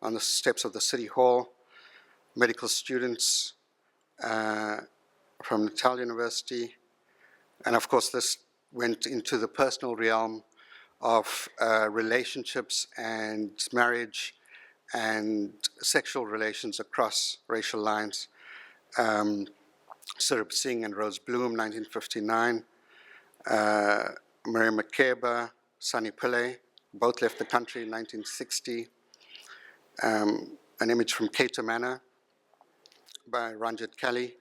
E: on the steps of the City Hall. Medical students from Natal University. And of course, this went into the personal realm of relationships and marriage and sexual relations across racial lines. Sirip Singh and Rose Bloom, 1959. Mary Makeba, Sunny Pillay, both left the country in 1960. An image from Cato Manor by Ranjit Kelly.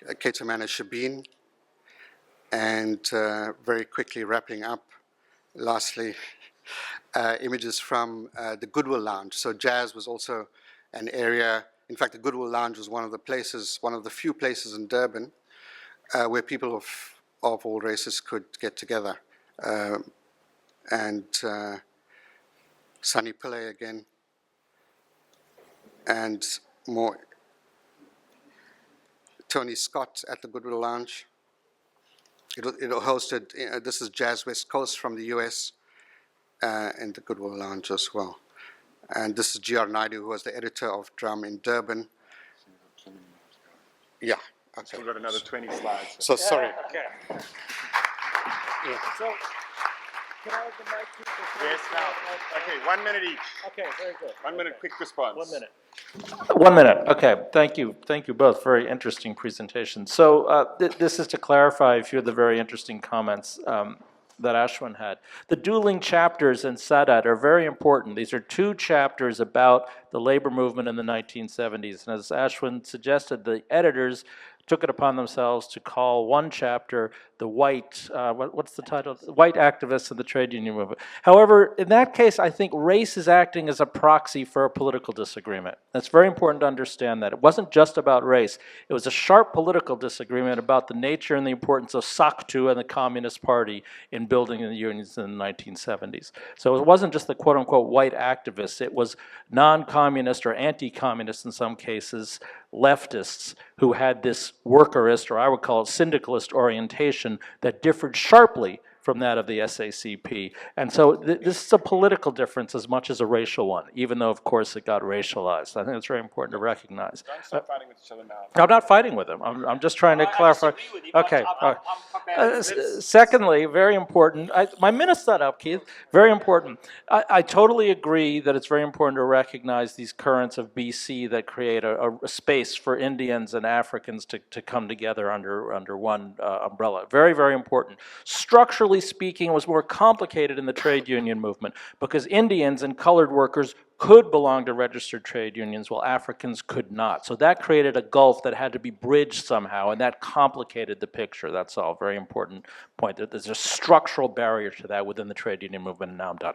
E: Ketamana Shabin, and very quickly wrapping up, lastly, images from the Goodwill Lounge. So jazz was also an area, in fact the Goodwill Lounge was one of the places, one of the few places in Durban where people of all races could get together. And Sunny Pillay again, and more Tony Scott at the Goodwill Lounge. It hosted, this is Jazz West Coast from the US, in the Goodwill Lounge as well. And this is G.R. Naidoo, who was the editor of Drum in Durban. Yeah, okay.
A: We've got another 20 slides.
E: So sorry.
D: Okay.
E: Yeah.
D: So, can I have the mic, please?
A: Yes, now. Okay, 1 minute each.
D: Okay, very good.
A: 1 minute quick response.
D: 1 minute.
B: 1 minute. Okay. Thank you. Thank you both. Very interesting presentation. So this is to clarify a few of the very interesting comments that Ashwin had. The dueling chapters in Sadat are very important. These are two chapters about the labor movement in the 1970s. And as Ashwin suggested, the editors took it upon themselves to call one chapter the white, what's the title? White activists of the trade union movement. However, in that case, I think race is acting as a proxy for a political disagreement. It's very important to understand that. It wasn't just about race. It was a sharp political disagreement about the nature and the importance of SACTU and the Communist Party in building the unions in the 1970s. So it wasn't just the quote-unquote white activists. It was non-communist or anti-communist in some cases, leftists who had this workerist, or I would call it syndicalist orientation that differed sharply from that of the SACP. And so this is a political difference as much as a racial one, even though, of course, it got racialized. I think it's very important to recognize.
A: Don't stop fighting with each other now.
B: I'm not fighting with them. I'm just trying to clarify.
D: disagree with you, but
B: Okay.
D: I'm
B: Secondly, very important, my minute's not up, Keith, very important. I totally agree that it's very important to recognize these currents of BC that create a space for Indians and Africans to come together under one umbrella. Very, very important. Structurally speaking, it was more complicated in the trade union movement because Indians and colored workers could belong to registered trade unions while Africans could not. So that created a gulf that had to be bridged somehow, and that complicated the picture. That's all. Very important point. There's a structural barrier to that within the trade union movement, and now I'm done.